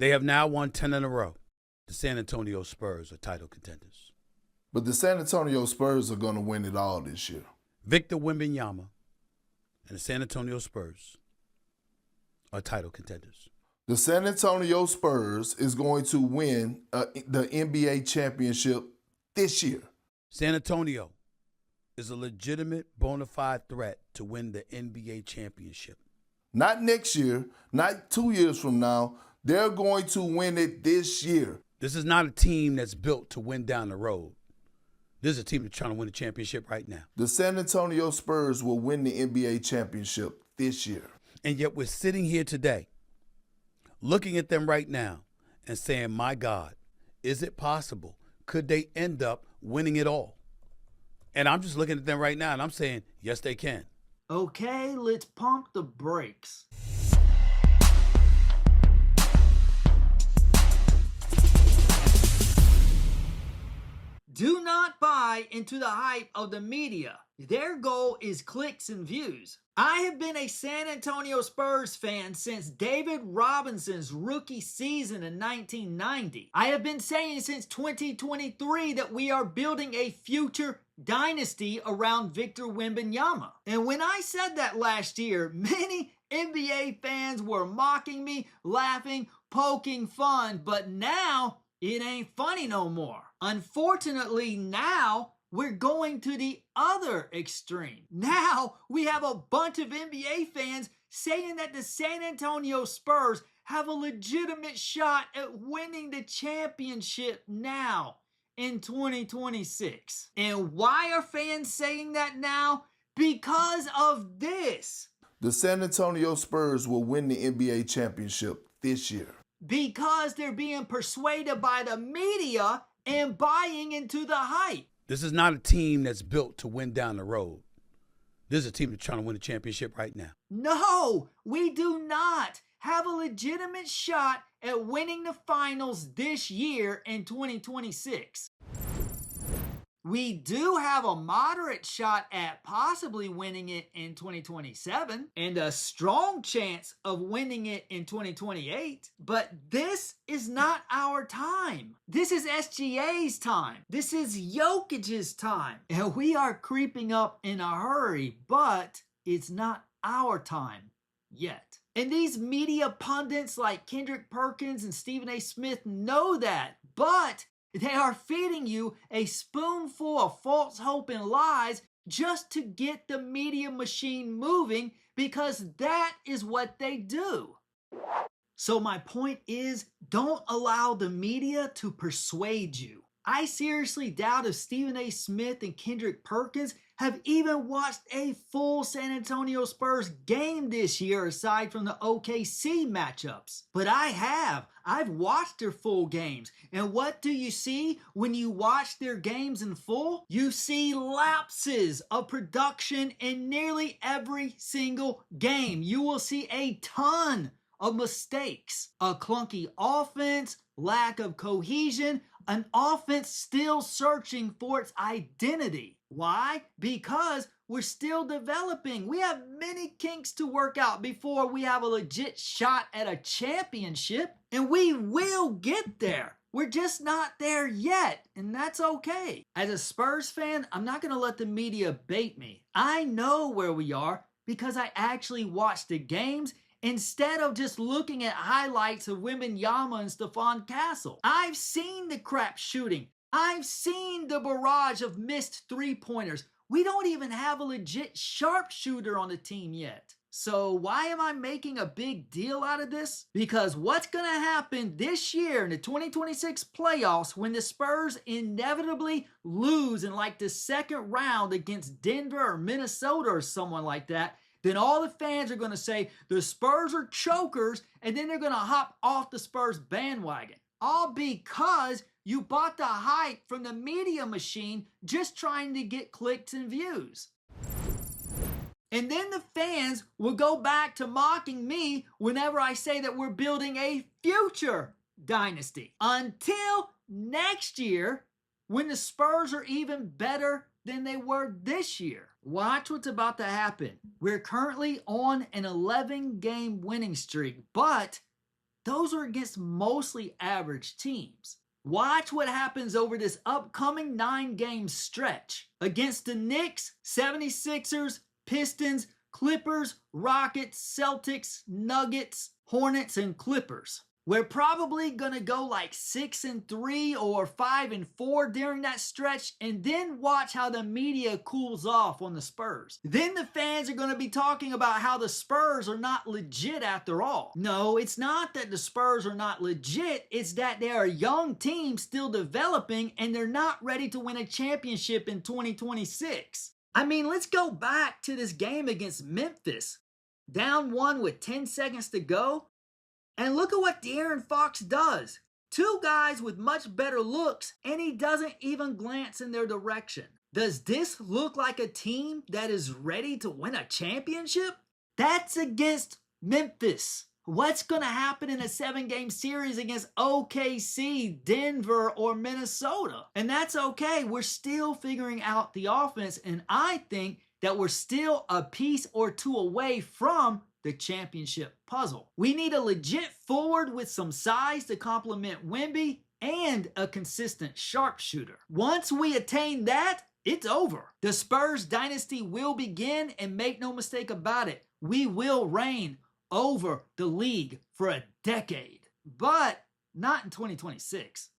They have now won 10 in a row. The San Antonio Spurs are title contenders. But the San Antonio Spurs are going to win it all this year. Victor Wembanyama and the San Antonio Spurs are title contenders. The San Antonio Spurs is going to win the NBA championship this year. San Antonio is a legitimate, bona fide threat to win the NBA championship. Not next year, not 2 years from now. They're going to win it this year. This is not a team that's built to win down the road. This is a team that's trying to win the championship right now. The San Antonio Spurs will win the NBA championship this year. And yet we're sitting here today, looking at them right now and saying, my God, is it possible? Could they end up winning it all? And I'm just looking at them right now and I'm saying, yes, they can. Okay, let's pump the brakes. Do not buy into the hype of the media. Their goal is clicks and views. I have been a San Antonio Spurs fan since David Robinson's rookie season in 1990. I have been saying since 2023 that we are building a future dynasty around Victor Wembanyama. And when I said that last year, many NBA fans were mocking me, laughing, poking fun, but now it ain't funny no more. Unfortunately, now we're going to the other extreme. Now we have a bunch of NBA fans saying that the San Antonio Spurs have a legitimate shot at winning the championship now in 2026. And why are fans saying that now? Because of this. The San Antonio Spurs will win the NBA championship this year. Because they're being persuaded by the media and buying into the hype. This is not a team that's built to win down the road. This is a team that's trying to win the championship right now. No, we do not have a legitimate shot at winning the finals this year in 2026. We do have a moderate shot at possibly winning it in 2027 and a strong chance of winning it in 2028. But this is not our time. This is SGA's time. This is Jokic's time. And we are creeping up in a hurry, but it's not our time yet. And these media pundits like Kendrick, Perkins, and Stephen A. Smith know that, but they are feeding you a spoonful of false hope and lies just to get the media machine moving, because that is what they do. So my point is, don't allow the media to persuade you. I seriously doubt if Stephen A. Smith and Kendrick Perkins have even watched a full San Antonio Spurs game this year aside from the OKC matchups. But I have. I've watched their full games. And what do you see when you watch their games in full? You see lapses of production in nearly every single game. You will see a ton of mistakes, a clunky offense, lack of cohesion, an offense still searching for its identity. Why? Because we're still developing. We have many kinks to work out before we have a legit shot at a championship, and we will get there. We're just not there yet, and that's okay. As a Spurs fan, I'm not going to let the media bait me. I know where we are because I actually watched the games instead of just looking at highlights of Wembanyama and Stephon Castle. I've seen the crap shooting. I've seen the barrage of missed three-pointers. We don't even have a legit sharpshooter on the team yet. So why am I making a big deal out of this? Because what's going to happen this year in the 2026 playoffs when the Spurs inevitably lose in like the second round against Denver or Minnesota or someone like that, then all the fans are going to say the Spurs are chokers, and then they're going to hop off the Spurs bandwagon. All because you bought the hype from the media machine just trying to get clicks and views. And then the fans will go back to mocking me whenever I say that we're building a future dynasty. Until next year, when the Spurs are even better than they were this year. Watch what's about to happen. We're currently on an 11-game winning streak, but those are against mostly average teams. Watch what happens over this upcoming 9-game stretch against the Knicks, 76ers, Pistons, Clippers, Rockets, Celtics, Nuggets, Hornets, and Clippers. We're probably going to go like 6-3 or 5-4 during that stretch, and then watch how the media cools off on the Spurs. Then the fans are going to be talking about how the Spurs are not legit after all. No, it's not that the Spurs are not legit, it's that they're a young team still developing and they're not ready to win a championship in 2026. I mean, let's go back to this game against Memphis. Down 1 with 10 seconds to go. And look at what De'Aaron Fox does. 2 guys with much better looks, and he doesn't even glance in their direction. Does this look like a team that is ready to win a championship? That's against Memphis. What's going to happen in a 7-game series against OKC, Denver, or Minnesota? And that's okay. We're still figuring out the offense, and I think that we're still a piece or 2 away from the championship puzzle. We need a legit forward with some size to complement Wemby and a consistent sharpshooter. Once we attain that, it's over. The Spurs dynasty will begin, and make no mistake about it, we will reign over the league for a decade. But not in 2026.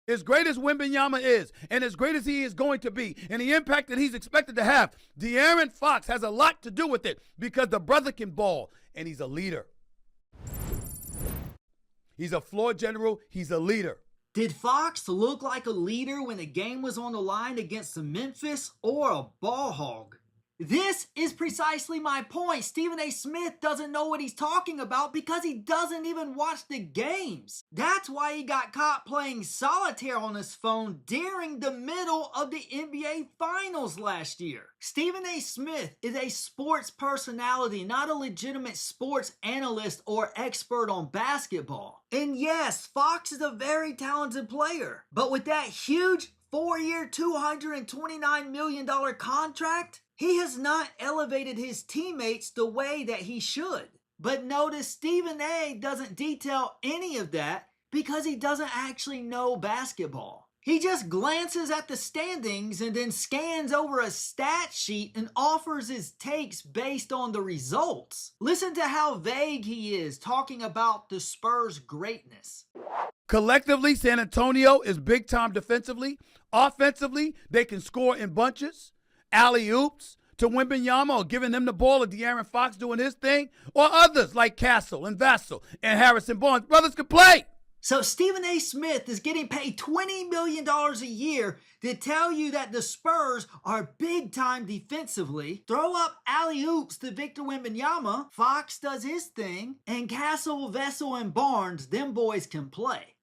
As great as Wembanyama is, and as great as he is going to be, and the impact that he's expected to have, De'Aaron Fox has a lot to do with it because the brother can ball, and he's a leader. He's a floor general. He's a leader. Did Fox look like a leader when the game was on the line against the Memphis, or a ball hog? This is precisely my point. Stephen A. Smith doesn't know what he's talking about because he doesn't even watch the games. That's why he got caught playing solitaire on his phone during the middle of the NBA Finals last year. Stephen A. Smith is a sports personality, not a legitimate sports analyst or expert on basketball. And yes, Fox is a very talented player, but with that huge 4-year, $229 million contract, he has not elevated his teammates the way that he should. But notice Stephen A. doesn't detail any of that because he doesn't actually know basketball. He just glances at the standings and then scans over a stat sheet and offers his takes based on the results. Listen to how vague he is talking about the Spurs' greatness. Collectively, San Antonio is big time defensively. Offensively, they can score in bunches. Alley-oops to Wembanyama, or giving them the ball, or De'Aaron Fox doing his thing, or others like Castle and Vassell and Harrison Barnes. Brothers can play. So Stephen A. Smith is getting paid $20 million a year to tell you that the Spurs are big time defensively. Throw up alley-oops to Victor Wembanyama. Fox does his thing. And Castle, Vassell, and Barnes, them boys can play.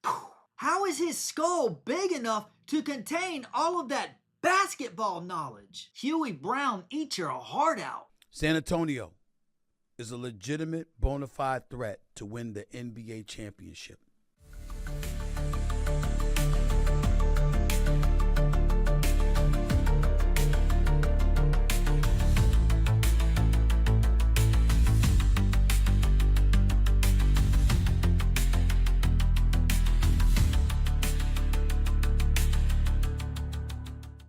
How is his skull big enough to contain all of that basketball knowledge? Huey Brown, eat your heart out. San Antonio is a legitimate bona fide threat to win the NBA championship.